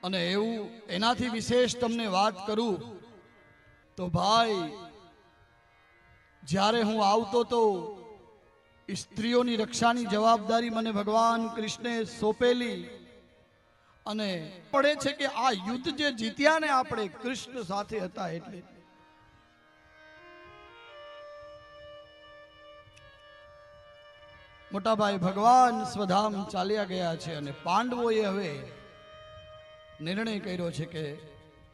અને એવું એનાથી વિશેષ તમને વાત કરું તો ભાઈ, જ્યારે હું આવતો તો સ્ત્રીઓની રક્ષાની જવાબદારી મને ભગવાન કૃષ્ણે સોંપેલી, અને પડે છે કે આ યુદ્ધ જે જીત્યા ને આપણે કૃષ્ણ સાથે હતા એટલે. મોટાભાઈ ભગવાન સ્વધામ ચાલ્યા ગયા છે અને પાંડવોએ હવે નિર્ણય કર્યો છે કે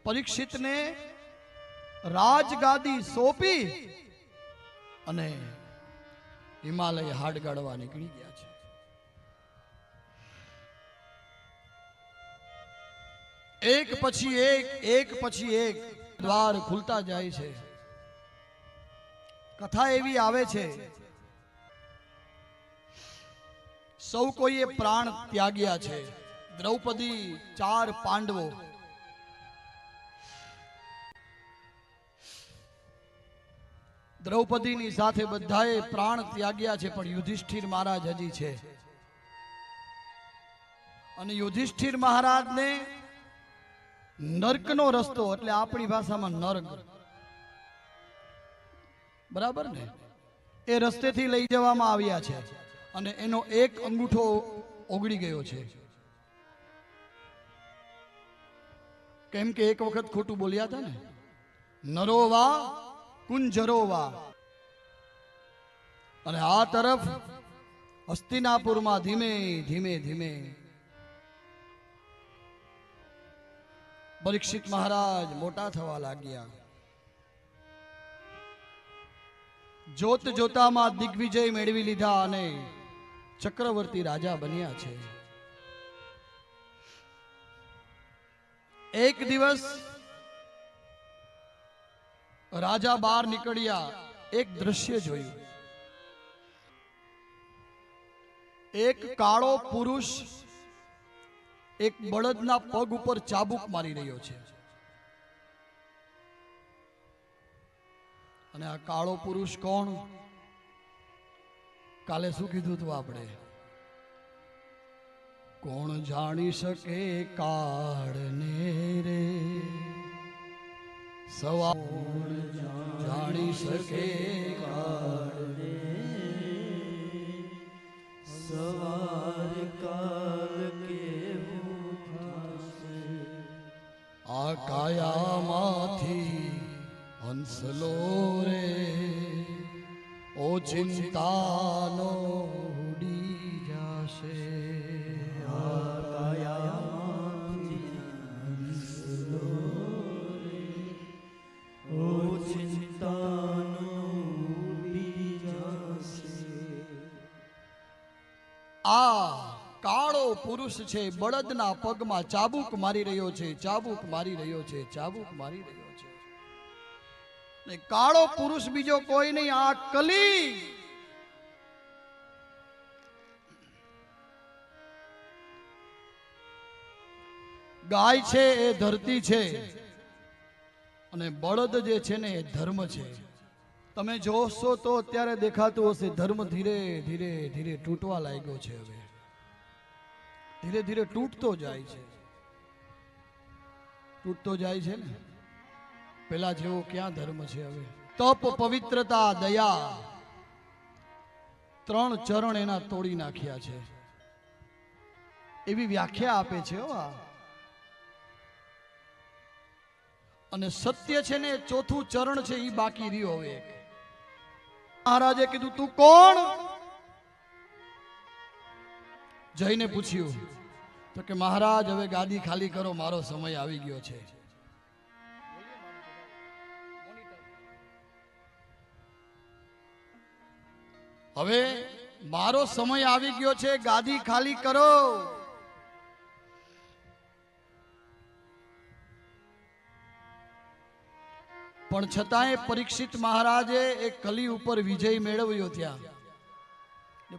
પરીક્ષિતને રાજગાદી સોંપી અને હિમાલય હાડ ગાળવા નીકળી ગયા છે. એક પછી એક દ્વાર ખુલતા જાય છે. કથા એવી આવે છે, સૌ કોઈએ પ્રાણ ત્યાગ્યા છે. દ્રૌપદી, 4 પાંડવો, દ્રૌપદીની સાથે બધાએ પ્રાણ ત્યાગ્યા છે, પણ યુધિષ્ઠિર મહારાજ હજી છે. અને યુધિષ્ઠિર મહારાજને નર્કનો રસ્તો, એટલે આપણી ભાષામાં નર્ક, બરાબર ને, એ રસ્તેથી લઈ જવામાં આવ્યા છે. અને એનો એક અંગૂઠો ઓગળી ગયો છે, કેમ કે એક વખત ખોટું બોલ્યા હતા ને, નરોવા કુંજરોવા. અને આ તરફ હસ્તિનાપુરમાં ધીમે ધીમે ધીમે પરીક્ષિત મહારાજ મોટા થવા લાગ્યા. જોત જોતામાં દિગ્વિજય મેળવી લીધા અને ચક્રવર્તી રાજા બન્યા છે. એક દિવસ રાજા બહાર નીકળ્યા, એક દ્રશ્ય જોયું. એક કાળો પુરુષ એક બળદના પગ ઉપર ચાબુક મારી રહ્યો છે. અને આ કાળો પુરુષ કોણ? કાલે શું કીધું તું આપણે? કોણ જાણી શકે કાળને રે, સવાર જાણી શકે કાળને, સવાર કાળ કેવું થશે. આ કાયામાંથી હંસલો રે, ઓ ચિંતાનો ઉડી જશે. આ કાયામાંથી હંસલો રે, ઓ ચિંતાનો ઉડી જશે. આ કાળો પુરુષ છે, બળદના પગમાં ચાબુક મારી રહ્યો છે, ચાબુક મારી રહ્યો છે, ચાબુક મારી રહ્યો છે. ને કાળો પુરુષ બીજો કોઈ નહીં, આ કલી. ગાય છે એ ધરતી છે, અને બળદ જે છે ને એ ધર્મ છે. તમે જોશો તો અત્યારે દેખાતું હશે, ધર્મ ધીરે ધીરે ધીરે તૂટવા લાગ્યો છે. હવે ધીરે ધીરે તૂટતો જાય છે, તૂટતો જાય છે ને. પેલા જેવો ક્યાં ધર્મ છે હવે? તપ, પવિત્રતા, દયા, 3 ચરણ એના તોડી નાખ્યા છે, એવી વ્યાખ્યા આપે છે. અને સત્ય છે ને, 4થું ચરણ છે, એ બાકી રહ્યો. હવે મહારાજે કીધું, તું કોણ? જઈને પૂછ્યું તો કે મહારાજ, હવે ગાદી ખાલી કરો, મારો સમય આવી ગયો છે. હવે મારો સમય આવી ગયો છે, ગાદી ખાલી કરો. પણ છતાંય પરીક્ષિત મહારાજે એક કલી ઉપર વિજય મેળવ્યો. ત્યાં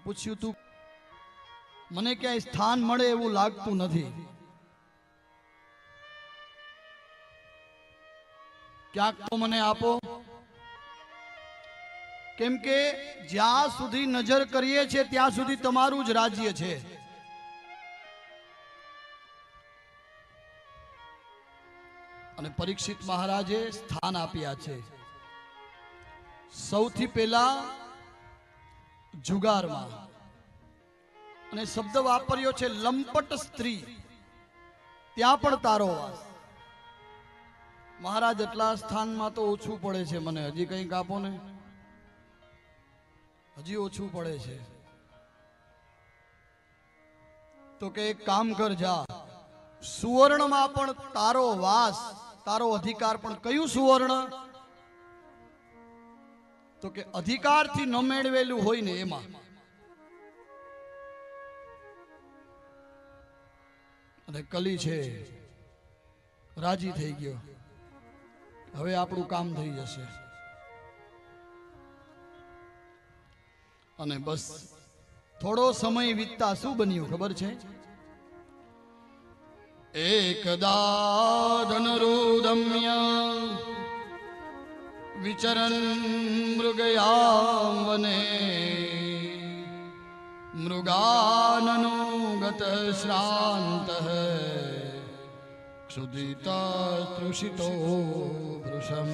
પૂછ્યું, તું મને ક્યાંય સ્થાન મળે એવું લાગતું નથી, ક્યાંક તો મને આપો. કેમ કે જ્યાં સુધી નજર કરીએ છીએ ત્યાં સુધી તમારું જ રાજ્ય છે. અને પરીક્ષિત મહારાજે સ્થાન આપ્યા છે. સૌથી પહેલા જુગારમાં, અને શબ્દ વાપર્યો છે લંપટ સ્ત્રી, ત્યાં પણ તારો વાસ. મહારાજ એટલા સ્થાનમાં તો ઓછું પડે છે મને, હજી કંઈક આપો ને, હજી ઓછું પડે છે. તો કે એક કામ કર, જા સુવર્ણમાં પણ તારો વાસ, તારો અધિકાર. પણ કયું સુવર્ણ? તો કે અધિકારથી ન મેળવેલું હોય ને એમાં. અને કલી છે રાજી થઈ ગયો, હવે આપણું કામ થઈ જશે. અને બસ થોડો સમય વીતતા શું બન્યું ખબર છે? એકદા ધનરુદમ્ય વિચરન મૃગયામ વને, મૃગાનનુગત શ્રાંત ક્ષુધિત તૃષિતો વૃષમ.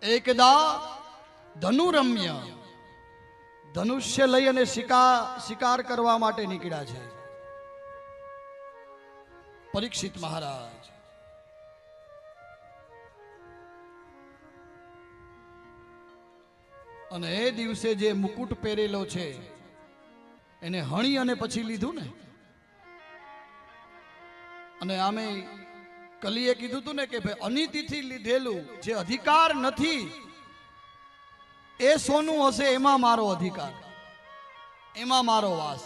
એકદા ધનુરમ્ય, ધનુષ્ય લઈ અને શિકાર કરવા માટે નીકળ્યા છે પરીક્ષિત મહારાજ. અને એ દિવસે જે મુકુટ પહેરેલો છે એને હણી અને પછી લીધું ને. અને આમે કલીએ કીધું હતું ને કે ભાઈ અનિતિથી લીધેલું જે અધિકાર નથી એ સોનું હશે, એમાં મારો અધિકાર, એમાં મારો વાસ.